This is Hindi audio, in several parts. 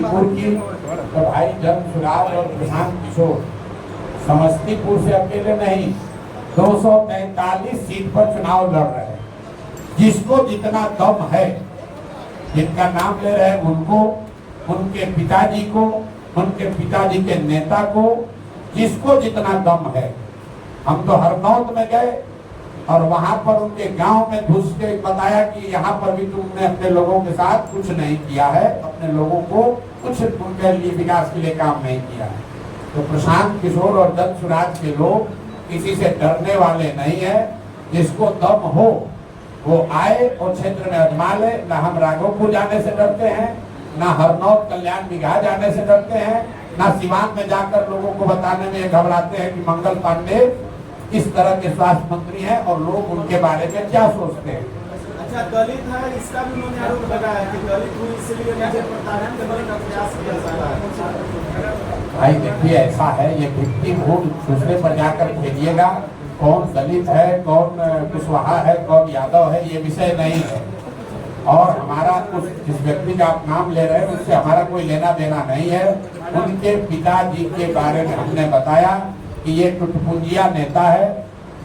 समस्तीपुर की, तो भाई जनसुराज और प्रशांत किशोर समस्तीपुर से अकेले नहीं 243 सीट पर चुनाव लड़ रहे हैं। जिसको जितना दम है, जिनका नाम ले रहे हैं उनको, उनके पिताजी को, उनके पिताजी के नेता को, जिसको जितना दम है। हम तो हरनौत में गए और वहां पर उनके गांव में घुस के बताया कि यहाँ पर भी तुमने अपने लोगों के साथ कुछ नहीं किया है, अपने लोगों को कुछ उनके लिए विकास के लिए काम नहीं किया है। तो प्रशांत किशोर और जनसुराज के लोग किसी से डरने वाले नहीं है। जिसको दम हो वो आए और क्षेत्र में आजमा ले। न हम राघोपुर जाने से डरते हैं, न हरनौत कल्याण बिघा जाने से डरते हैं, न सिवान में जाकर लोगों को बताने में घबराते हैं कि मंगल पांडे इस तरह के स्वास्थ्य मंत्री हैं और लोग उनके बारे में क्या सोचते हैं। अच्छा, दलित है, इसका भी उन्होंने आरोप लगाया कि दलित हूँ इसलिए मुझे प्रताड़ित करने का प्रयास किया जा रहा है। भाई देखिए, ऐसा है, ये विक्टिम हुड दूसरे पर जाकर खेलिएगा। कौन दलित है, कौन कुशवाहा है, कौन यादव है, ये विषय नहीं है। और हमारा उस जिस व्यक्ति का आप नाम ले रहे हैं उससे हमारा कोई लेना देना नहीं है। उनके पिताजी के बारे में हमने बताया कि ये टुटपुंजिया नेता है,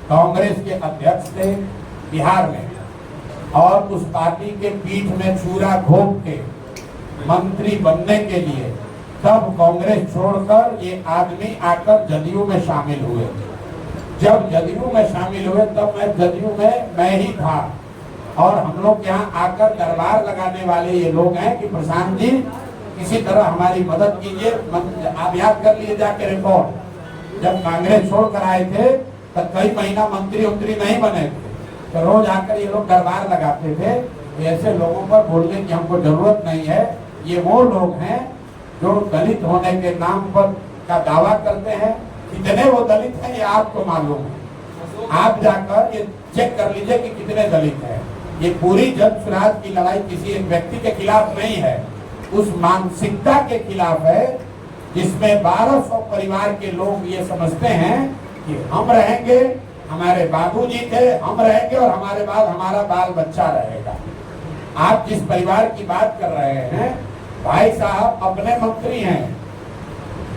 कांग्रेस के अध्यक्ष थे बिहार में, और उस पार्टी के पीठ में छुरा घोंप के मंत्री बनने के लिए तब कांग्रेस छोड़कर ये आदमी आकर जदयू में शामिल हुए। जब जदयू में शामिल हुए तब मैं जदयू में मैं ही था, और हम लोग यहाँ आकर दरबार लगाने वाले ये लोग हैं कि प्रशांत जी किसी तरह हमारी मदद कीजिए। आप याद कर लिए जाके रिपोर्ट, जब कांग्रेस छोड़कर आए थे तब कई महीना मंत्री उंत्री नहीं बने थे, तो रोज आकर ये लोग दरबार लगाते थे। ऐसे लोगों पर बोलने की हमको जरूरत नहीं है। ये वो लोग हैं जो दलित होने के नाम पर का दावा करते हैं। कितने वो दलित हैं ये आपको मालूम है। आप जाकर ये चेक कर लीजिए कि कितने दलित हैं। ये पूरी जनसुराज की लड़ाई किसी एक व्यक्ति के खिलाफ नहीं है, उस मानसिकता के खिलाफ है जिसमें 1200 परिवार के लोग ये समझते हैं कि हम रहेंगे, हमारे बाबूजी थे, हम रहेंगे और हमारे बाद हमारा बाल बच्चा रहेगा। आप जिस परिवार की बात कर रहे हैं, भाई साहब अपने मंत्री हैं,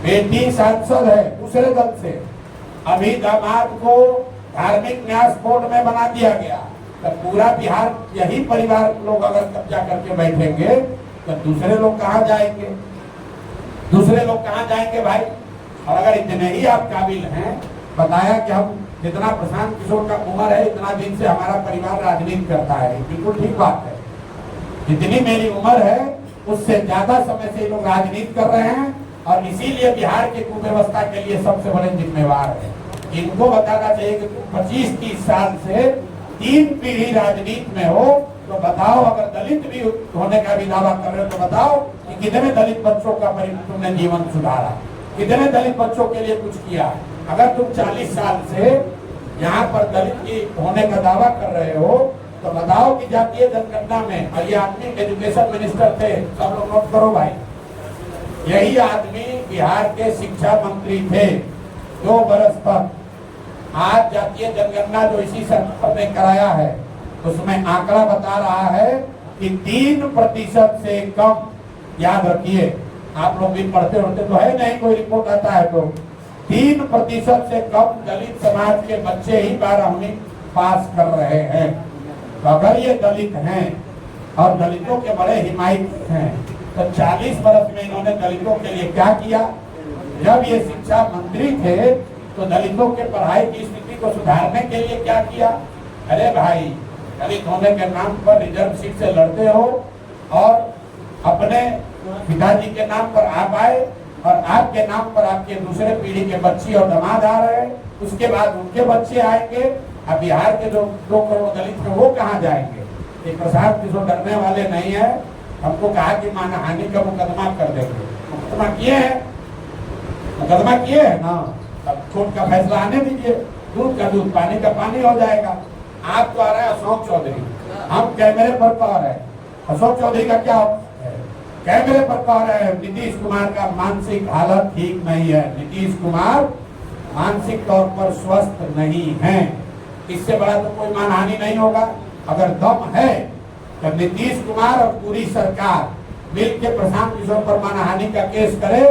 बेटी सांसद है दूसरे दल से, अभी दामाद को धार्मिक न्यास बोर्ड में बना दिया गया। तो पूरा बिहार यही परिवार लोग अगर कब्जा करके बैठेंगे तो दूसरे लोग कहाँ जाएंगे? दूसरे लोग कहाँ जाएंगे भाई? और अगर इतने ही आप काबिल हैं, बताया कि हम जितना प्रशांत किशोर का उम्र है इतना दिन से हमारा परिवार राजनीति करता है, बिल्कुल ठीक बात है। जितनी मेरी उम्र है उससे ज्यादा समय से लोग राजनीति कर रहे हैं और इसीलिए बिहार की कुव्यवस्था के लिए सबसे बड़े जिम्मेवार है। इनको बताना चाहिए कि 25-30 साल से 3 पीढ़ी राजनीति में हो, तो बताओ अगर दलित भी होने का भी दावा कर रहे हो तो बताओ कि कितने दलित बच्चों का तुमने जीवन सुधारा, कितने दलित बच्चों के लिए कुछ किया। अगर तुम 40 साल से यहाँ पर दलित की होने का दावा कर रहे हो तो बताओ कि जातीय जनगणना में, और ये आदमी एजुकेशन मिनिस्टर थे, सब लोग नोट करो भाई, यही आदमी बिहार के शिक्षा मंत्री थे 2 बरस तक। आज जातीय जनगणना जो इसी सरकार ने कराया है उसमें आंकड़ा बता रहा है कि 3% से कम, याद रखिए आप लोग भी पढ़ते होते तो है नहीं, कोई रिपोर्ट आता है तो 3% से कम दलित समाज के बच्चे ही 12वीं पास कर रहे हैं। तो अगर ये दलित हैं और दलितों के बड़े हिमायती हैं तो 40 बरस में इन्होंने दलितों के लिए क्या किया? जब ये शिक्षा मंत्री थे तो दलितों के पढ़ाई की स्थिति को सुधारने के लिए क्या किया? अरे भाई, दलित होने के नाम पर रिजर्व सीट से लड़ते हो और अपने पिताजी के नाम पर आप आए और आपके नाम पर आपके दूसरे पीढ़ी के बच्ची और दामाद आ रहे हैं, उसके बाद उनके बच्चे आएंगे। अब बिहार के जो 2 करोड़ दलित हैं वो कहाँ जाएंगे? ये प्रशांत किशोर डरने वाले नहीं है। हमको कहा कि मानहानि का मुकदमा कर देंगे, मुकदमा किए हैं, मुकदमा किए है ना, अब कोर्ट का फैसला आने दीजिए, दूध का दूध पानी का पानी हो जाएगा। आप तो आ रहे हैं अशोक चौधरी, हम कैमरे पर कह रहे हैं अशोक चौधरी का क्या है? कैमरे पर कह रहे हैं नीतीश कुमार का मानसिक हालत ठीक नहीं है, नीतीश कुमार मानसिक तौर पर स्वस्थ नहीं है। इससे बड़ा तो कोई मानहानि नहीं होगा। अगर दम है तो नीतीश कुमार और पूरी सरकार मिल के प्रशांत किशोर पर मानहानि का केस करे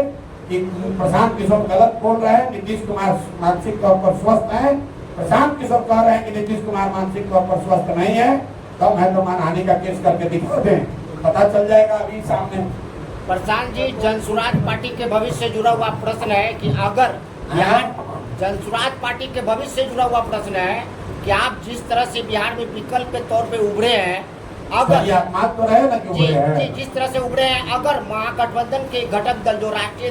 कि प्रशांत किशोर गलत बोल रहे हैं, नीतीश कुमार मानसिक तौर पर स्वस्थ है, प्रशांत किशोर कह रहे हैं कि नीतीश कुमार मानसिक तौर पर स्वस्थ नहीं है, तब है तो मानहानि का केस करके दिखा दें, पता चल जाएगा अभी सामने। प्रशांत जी, जनसुराज पार्टी के भविष्य से जुड़ा हुआ प्रश्न है कि अगर यहाँ जनसुराज पार्टी के भविष्य से जुड़ा हुआ प्रश्न है कि आप जिस तरह से बिहार में विकल्प के तौर पे उभरे हैं, अगर तो रहे ना कि जिस तरह से उभरे हैं, अगर महागठबंधन के घटक दल जो राष्ट्रीय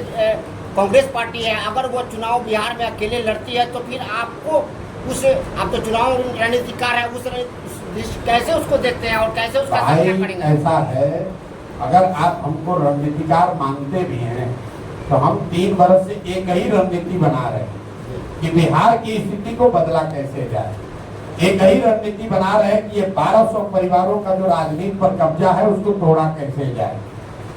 कांग्रेस पार्टी है, अगर वो चुनाव बिहार में अकेले लड़ती है तो फिर आपको आप तो चुनाव रणनीतिकार है, कैसे उसको देखते हैं और कैसे उसका सामना करेंगे? ऐसा है, अगर आप हमको रणनीतिकार मानते भी हैं तो हम 3 वर्ष से एक ही रणनीति बना रहे हैं कि बिहार की स्थिति को बदला कैसे जाए। एक ही रणनीति बना रहे हैं कि ये 1200 परिवारों का जो राजनीति पर कब्जा है उसको तोड़ा कैसे जाए।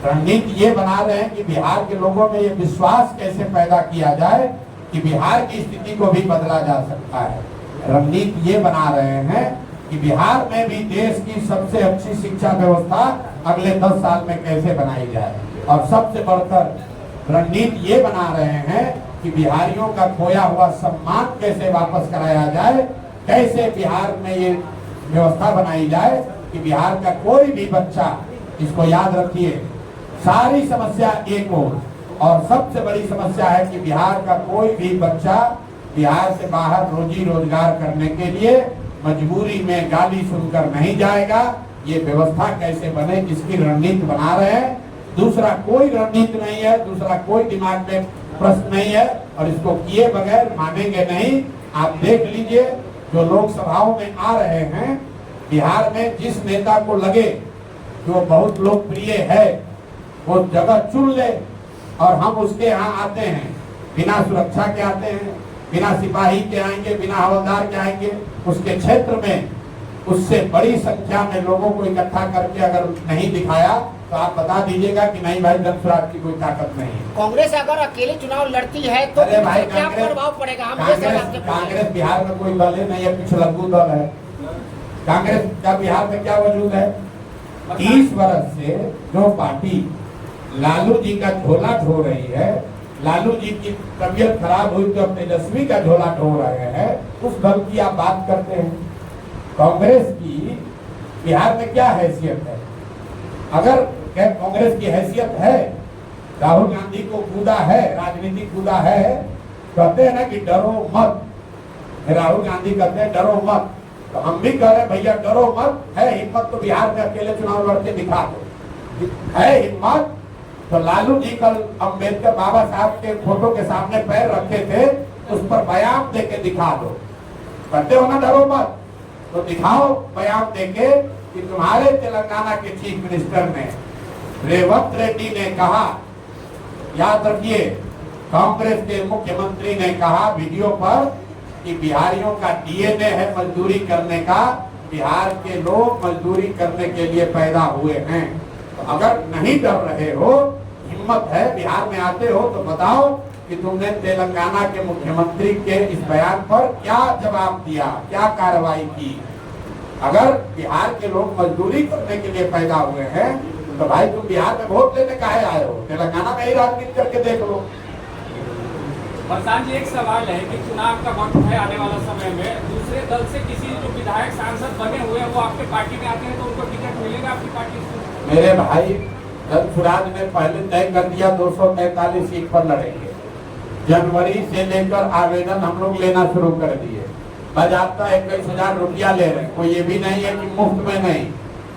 रणनीति ये बना रहे हैं कि बिहार के लोगों में ये विश्वास कैसे पैदा किया जाए कि बिहार की स्थिति को भी बदला जा सकता है। रणनीति ये बना रहे हैं कि बिहार में भी देश की सबसे अच्छी शिक्षा व्यवस्था अगले 10 साल में कैसे बनाई जाए, और सबसे बढ़कर रणनीति ये बना रहे हैं कि बिहारियों का खोया हुआ सम्मान कैसे वापस कराया जाए, कैसे बिहार में ये व्यवस्था बनाई जाए कि बिहार का कोई भी बच्चा, इसको याद रखिए, सारी समस्या एक और सबसे बड़ी समस्या है कि बिहार का कोई भी बच्चा बिहार से बाहर रोजी रोजगार करने के लिए मजबूरी में गाली सुनकर नहीं जाएगा। ये व्यवस्था कैसे बने, इसकी रणनीति बना रहे हैं। दूसरा कोई रणनीति नहीं है, दूसरा कोई दिमाग में प्रश्न नहीं है, और इसको किए बगैर मानेंगे नहीं। आप देख लीजिए, जो लोकसभाओं में आ रहे हैं बिहार में, जिस नेता को लगे जो बहुत लोकप्रिय है वो जगह चुन ले, और हम उसके यहाँ आते हैं, बिना सुरक्षा के आते हैं, बिना सिपाही के आएंगे, बिना हवलदार के आएंगे, उसके क्षेत्र में उससे बड़ी संख्या में लोगों को इकट्ठा करके अगर नहीं दिखाया तो आप बता दीजिएगा कि नहीं भाई, जनसुराज की कोई ताकत नहीं है। कांग्रेस अगर अकेले चुनाव लड़ती है तो भाई क्या प्रभाव पड़ेगा? कांग्रेस बिहार में कोई दल नहीं है, पिछलग्गू दल है। कांग्रेस का बिहार में क्या वजूद है? 30 वर्ष से जो पार्टी लालू जी का झोला ढो रही है, लालू जी की तबीयत खराब हुई तो तेजस्वी का झोला ढो रहे हैं, उस दल की आप बात करते हैं। कांग्रेस की बिहार में क्या हैसियत है? अगर कांग्रेस की हैसियत है, राहुल गांधी को कूदा है, राजनीति कूदा है, कहते हैं ना कि डरो मत, राहुल गांधी कहते हैं डरो मत, तो हम भी कह रहे हैं भैया डरो मत, है हिम्मत तो बिहार में अकेले चुनाव लड़के दिखा दो, है हिम्मत तो लालू जी कल अम्बेडकर बाबा साहब के फोटो के सामने पैर रखे थे, उस पर बयान देके दिखा दो। कहते हो ना डरो मत, तो दिखाओ बयान देके कि तुम्हारे तेलंगाना के चीफ मिनिस्टर ने, रेवंत रेड्डी ने कहा, याद रखिए, कांग्रेस के मुख्यमंत्री ने कहा वीडियो पर कि बिहारियों का डीएनए है मजदूरी करने का, बिहार के लोग मजदूरी करने के लिए पैदा हुए हैं। तो अगर नहीं डर रहे हो, हिम्मत है, बिहार में आते हो, तो बताओ कि तुमने तेलंगाना के मुख्यमंत्री के इस बयान पर क्या जवाब दिया, क्या कार्रवाई की। अगर बिहार के लोग मजदूरी करने के लिए पैदा हुए हैं तो भाई तुम बिहार में वोट लेने काहे आए हो? तेलंगाना में ही राजनीति करके देख लो। प्रशांत जी, एक सवाल है कि चुनाव का वक्त है आने वाला समय में, दूसरे दल से किसी जो विधायक सांसद बने हुए हैं वो आपके पार्टी में आते हैं तो उनको टिकट मिलेगा आपकी पार्टी से? मेरे भाई, जनसुराज ने पहले तय कर दिया 243 सीट पर लड़ेंगे। जनवरी से लेकर आवेदन हम लोग लेना शुरू कर दिए। बाजाबता 21,000 रुपया ले रहे हैं, कोई ये भी नहीं है कि मुफ्त में नहीं,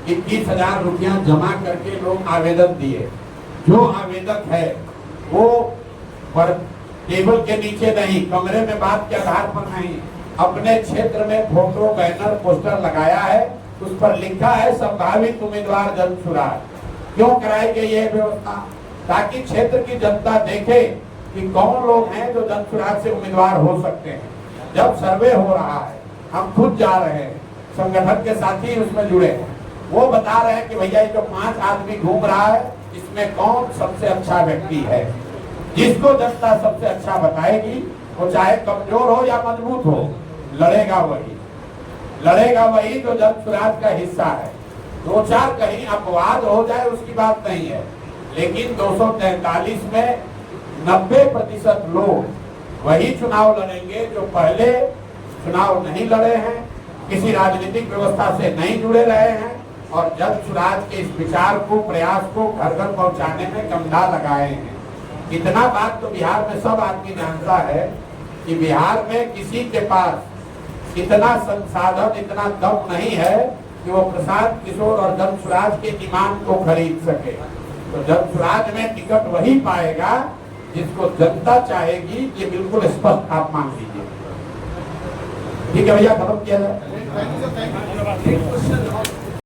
21,000 रुपया जमा करके लोग आवेदन दिए। जो आवेदक है वो पर टेबल के नीचे नहीं, कमरे में बात के आधार पर नहीं, अपने क्षेत्र में फोटो, बैनर, पोस्टर लगाया है, उस पर लिखा है संभावित उम्मीदवार जनसुराज। क्यों कराई गई है व्यवस्था? ताकि क्षेत्र की जनता देखे कि कौन लोग हैं जो जनसुराज से उम्मीदवार हो सकते हैं। जब सर्वे हो रहा है, हम खुद जा रहे हैं, संगठन के साथी उसमें जुड़े हैं, वो बता रहे हैं कि भैया ये जो 5 आदमी घूम रहा है, इसमें कौन सबसे अच्छा व्यक्ति है। जिसको जनता सबसे अच्छा बताएगी, वो चाहे कमजोर हो या मजबूत हो, लड़ेगा वही जो जनसुराज का हिस्सा है। दो चार कहीं अपवाद हो जाए उसकी बात नहीं है, लेकिन 243 में 90% लोग वही चुनाव लड़ेंगे जो पहले चुनाव नहीं लड़े हैं, किसी राजनीतिक व्यवस्था से नहीं जुड़े रहे हैं और जन स्वराज के इस विचार को, प्रयास को घर घर पहुंचाने में कमदा लगाए हैं। इतना बात तो बिहार में सब आदमी जानता है कि बिहार में किसी के पास इतना संसाधन, इतना दम नहीं है कि वो प्रशांत किशोर और जन स्वराज के ईमान को खरीद सके। तो जन स्वराज में टिकट वही पाएगा जिसको जनता चाहेगी, ये बिल्कुल स्पष्ट आप मान लीजिए। ठीक है भैया, खत्म किया जाए। Thank you.